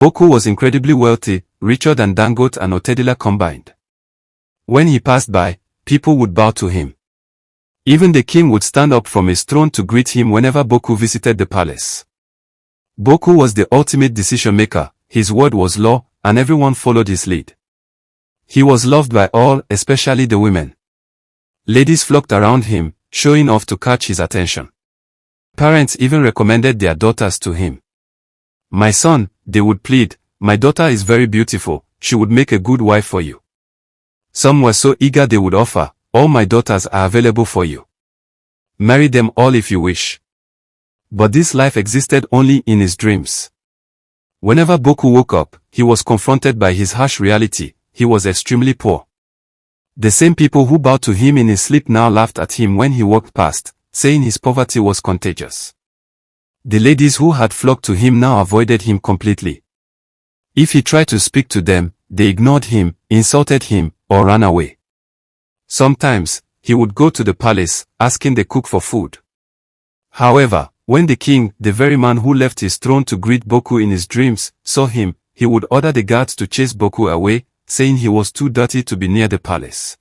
Boku was incredibly wealthy, richer than Dangote and Otedila combined. When he passed by, people would bow to him. Even the king would stand up from his throne to greet him whenever Boku visited the palace. Boku was the ultimate decision-maker, his word was law, and everyone followed his lead. He was loved by all, especially the women. Ladies flocked around him, showing off to catch his attention. Parents even recommended their daughters to him. "My son," they would plead, "my daughter is very beautiful, she would make a good wife for you." Some were so eager they would offer, "All my daughters are available for you. Marry them all if you wish." But this life existed only in his dreams. Whenever Boku woke up, he was confronted by his harsh reality: he was extremely poor. The same people who bowed to him in his sleep now laughed at him when he walked past, saying his poverty was contagious. The ladies who had flocked to him now avoided him completely. If he tried to speak to them, they ignored him, insulted him, or ran away. Sometimes, he would go to the palace, asking the cook for food. However, when the king, the very man who left his throne to greet Boku in his dreams, saw him, he would order the guards to chase Boku away, saying he was too dirty to be near the palace.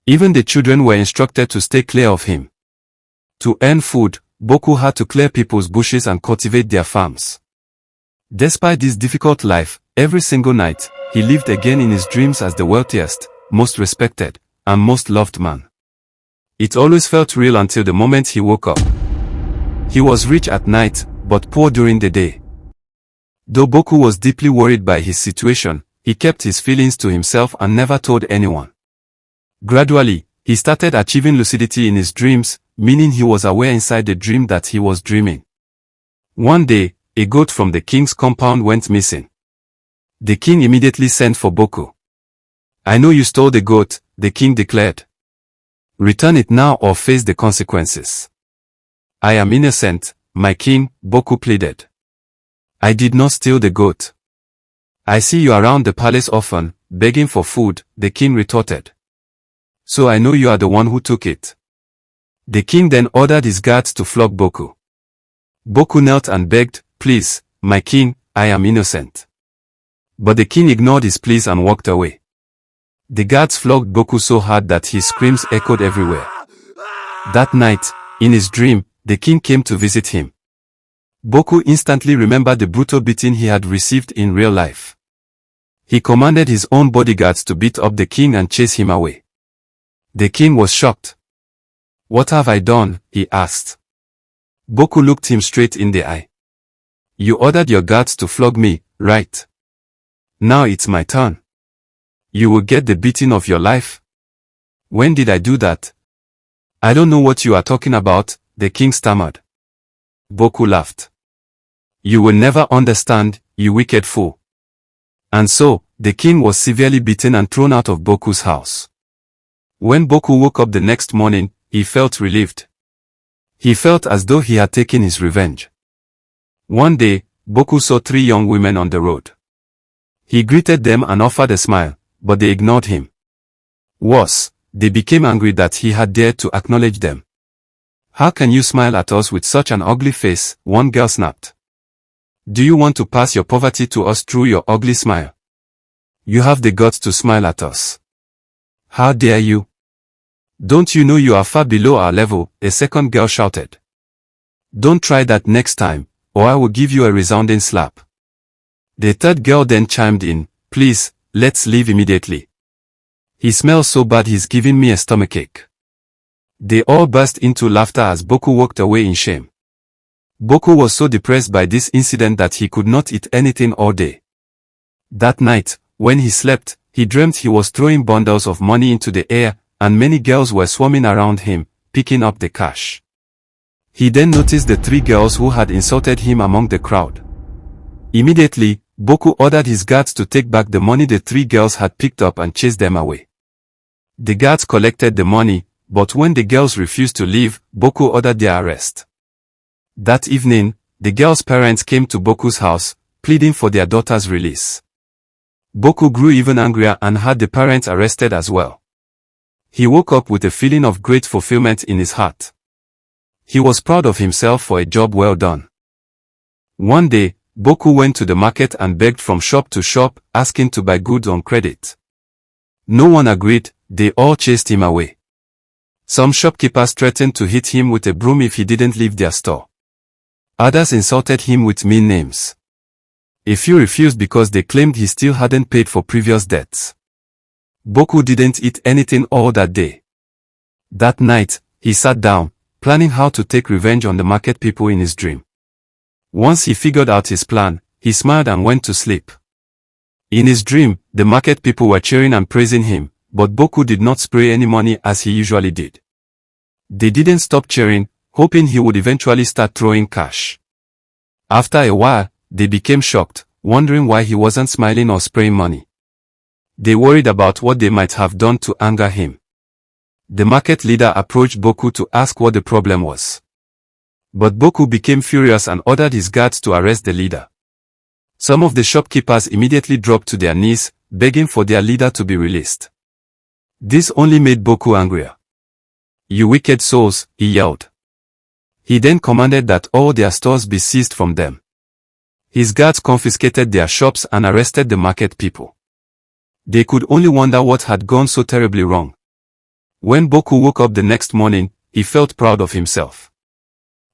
Even the children were instructed to stay clear of him. To earn food, Boku had to clear people's bushes and cultivate their farms. Despite this difficult life, every single night, he lived again in his dreams as the wealthiest, most respected, and most loved man. It always felt real until the moment he woke up. He was rich at night, but poor during the day. Though Boku was deeply worried by his situation, he kept his feelings to himself and never told anyone. Gradually, he started achieving lucidity in his dreams, meaning he was aware inside the dream that he was dreaming. One day, a goat from the king's compound went missing. The king immediately sent for Boku. "I know you stole the goat," the king declared. "Return it now or face the consequences." "I am innocent, my king," Boku pleaded. "I did not steal the goat." "I see you around the palace often, begging for food," the king retorted. "So I know you are the one who took it." The king then ordered his guards to flog Boku. Boku knelt and begged, "Please, my king, I am innocent." But the king ignored his pleas and walked away. The guards flogged Boku so hard that his screams echoed everywhere. That night, in his dream, the king came to visit him. Boku instantly remembered the brutal beating he had received in real life. He commanded his own bodyguards to beat up the king and chase him away. The king was shocked. "What have I done?" he asked. Boku looked him straight in the eye. "You ordered your guards to flog me, right? Now it's my turn. You will get the beating of your life." "When did I do that?" "I don't know what you are talking about," the king stammered. Boku laughed. "You will never understand, you wicked fool." And so, the king was severely beaten and thrown out of Boku's house. When Boku woke up the next morning, he felt relieved. He felt as though he had taken his revenge. One day, Boku saw 3 young women on the road. He greeted them and offered a smile, but they ignored him. Worse, they became angry that he had dared to acknowledge them. "How can you smile at us with such an ugly face?" one girl snapped. "Do you want to pass your poverty to us through your ugly smile? You have the guts to smile at us. How dare you? Don't you know you are far below our level?" a second girl shouted. "Don't try that next time, or I will give you a resounding slap." The third girl then chimed in, "Please, let's leave immediately. He smells so bad he's giving me a stomachache." They all burst into laughter as Boku walked away in shame. Boku was so depressed by this incident that he could not eat anything all day. That night, when he slept, he dreamt he was throwing bundles of money into the air, and many girls were swarming around him, picking up the cash. He then noticed the 3 girls who had insulted him among the crowd. Immediately, Boku ordered his guards to take back the money the 3 girls had picked up and chase them away. The guards collected the money, but when the girls refused to leave, Boku ordered their arrest. That evening, the girls' parents came to Boku's house, pleading for their daughter's release. Boku grew even angrier and had the parents arrested as well. He woke up with a feeling of great fulfillment in his heart. He was proud of himself for a job well done. One day, Boku went to the market and begged from shop to shop, asking to buy goods on credit. No one agreed, they all chased him away. Some shopkeepers threatened to hit him with a broom if he didn't leave their store. Others insulted him with mean names. A few refused because they claimed he still hadn't paid for previous debts. Boku didn't eat anything all that day. That night, he sat down, planning how to take revenge on the market people in his dream. Once he figured out his plan, he smiled and went to sleep. In his dream, the market people were cheering and praising him, but Boku did not spray any money as he usually did. They didn't stop cheering, hoping he would eventually start throwing cash. After a while, they became shocked, wondering why he wasn't smiling or spraying money. They worried about what they might have done to anger him. The market leader approached Boku to ask what the problem was. But Boku became furious and ordered his guards to arrest the leader. Some of the shopkeepers immediately dropped to their knees, begging for their leader to be released. This only made Boku angrier. "You wicked souls," he yelled. He then commanded that all their stores be seized from them. His guards confiscated their shops and arrested the market people. They could only wonder what had gone so terribly wrong. When Boku woke up the next morning, he felt proud of himself.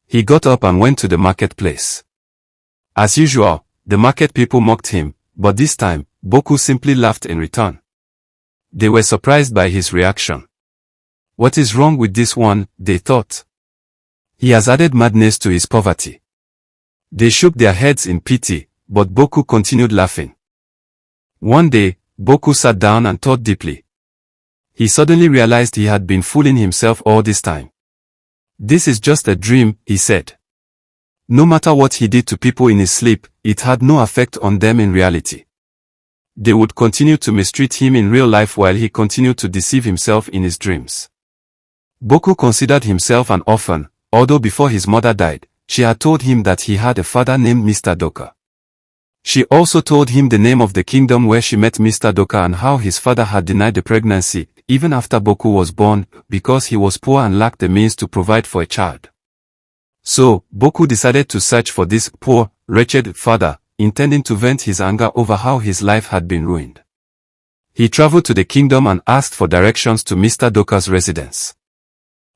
He got up and went to the marketplace. As usual, the market people mocked him, but this time, Boku simply laughed in return. They were surprised by his reaction. What is wrong with this one, they thought. He has added madness to his poverty. They shook their heads in pity, but Boku continued laughing. One day, Boku sat down and thought deeply. He suddenly realized he had been fooling himself all this time. "This is just a dream," he said. No matter what he did to people in his sleep, it had no effect on them in reality. They would continue to mistreat him in real life while he continued to deceive himself in his dreams. Boku considered himself an orphan, although before his mother died, she had told him that he had a father named Mr. Doka. She also told him the name of the kingdom where she met Mr. Doka and how his father had denied the pregnancy, even after Boku was born, because he was poor and lacked the means to provide for a child. So, Boku decided to search for this poor, wretched father, intending to vent his anger over how his life had been ruined. He traveled to the kingdom and asked for directions to Mr. Doka's residence.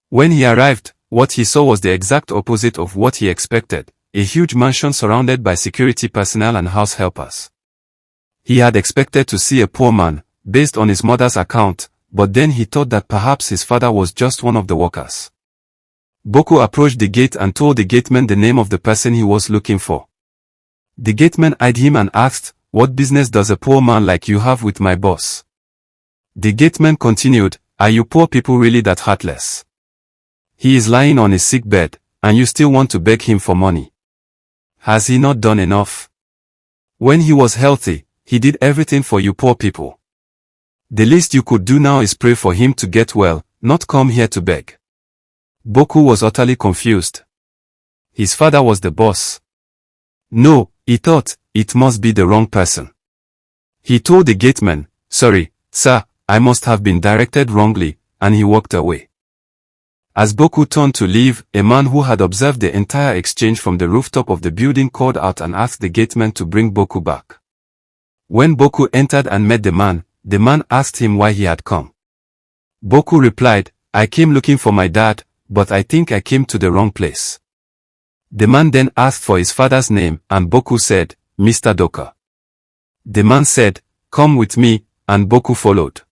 When he arrived, what he saw was the exact opposite of what he expected, a huge mansion surrounded by security personnel and house helpers. He had expected to see a poor man, based on his mother's account, but then he thought that perhaps his father was just one of the workers. Boku approached the gate and told the gateman the name of the person he was looking for. The gateman eyed him and asked, "What business does a poor man like you have with my boss?" The gateman continued, "Are you poor people really that heartless? He is lying on his sick bed, and you still want to beg him for money. Has he not done enough? When he was healthy, he did everything for you poor people. The least you could do now is pray for him to get well, not come here to beg." Boku was utterly confused. His father was the boss. No, he thought, it must be the wrong person. He told the gateman, "Sorry, sir, I must have been directed wrongly," and he walked away. As Boku turned to leave, a man who had observed the entire exchange from the rooftop of the building called out and asked the gateman to bring Boku back. When Boku entered and met the man asked him why he had come. Boku replied, "I came looking for my dad, but I think I came to the wrong place." The man then asked for his father's name, and Boku said, "Mr. Doka." The man said, "Come with me," and Boku followed.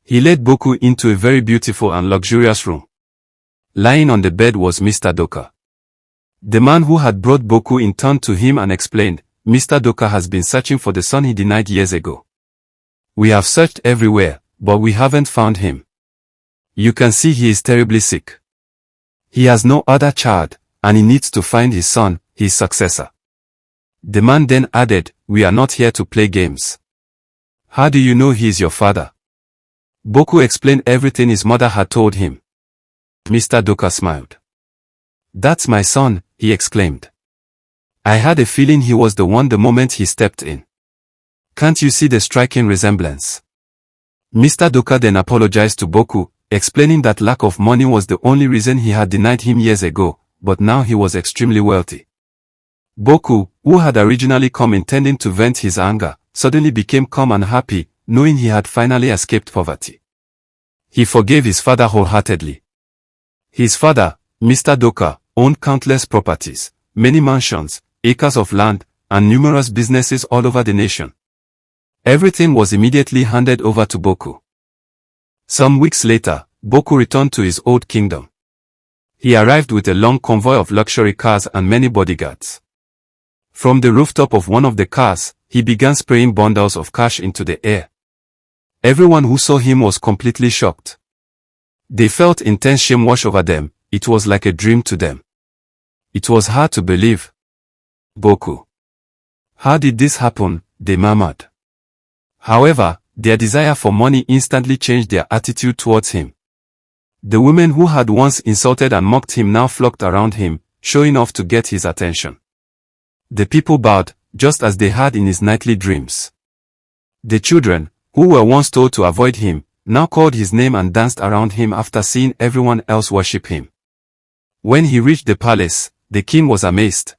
He led Boku into a very beautiful and luxurious room. Lying on the bed was Mr. Doka. The man who had brought Boku in turned to him and explained, "Mr. Doka has been searching for the son he denied years ago. We have searched everywhere, but we haven't found him. You can see he is terribly sick. He has no other child, and he needs to find his son, his successor." The man then added, "We are not here to play games. How do you know he is your father?" Boku explained everything his mother had told him. Mr. Doka smiled. "That's my son," he exclaimed. "I had a feeling he was the one the moment he stepped in. Can't you see the striking resemblance?" Mr. Doka then apologized to Boku, explaining that lack of money was the only reason he had denied him years ago, but now he was extremely wealthy. Boku, who had originally come intending to vent his anger, suddenly became calm and happy, knowing he had finally escaped poverty. He forgave his father wholeheartedly. His father, Mr. Doka, owned countless properties, many mansions, acres of land, and numerous businesses all over the nation. Everything was immediately handed over to Boku. Some weeks later, Boku returned to his old kingdom. He arrived with a long convoy of luxury cars and many bodyguards. From the rooftop of one of the cars, he began spraying bundles of cash into the air. Everyone who saw him was completely shocked. They felt intense shame wash over them. It was like a dream to them. It was hard to believe. Boku. How did this happen? They murmured. However, their desire for money instantly changed their attitude towards him. The women who had once insulted and mocked him now flocked around him, showing off to get his attention. The people bowed, just as they had in his nightly dreams. The children, who were once told to avoid him, now called his name and danced around him after seeing everyone else worship him. When he reached the palace, the king was amazed.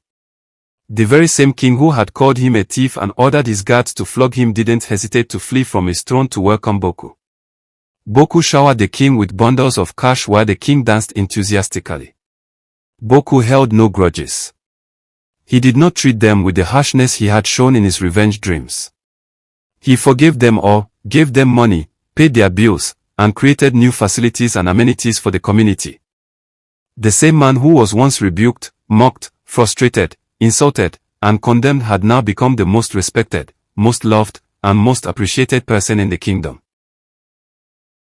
The very same king who had called him a thief and ordered his guards to flog him didn't hesitate to flee from his throne to welcome Boku. Boku showered the king with bundles of cash while the king danced enthusiastically. Boku held no grudges. He did not treat them with the harshness he had shown in his revenge dreams. He forgave them all, gave them money, paid their bills, and created new facilities and amenities for the community. The same man who was once rebuked, mocked, frustrated, insulted, and condemned had now become the most respected, most loved, and most appreciated person in the kingdom.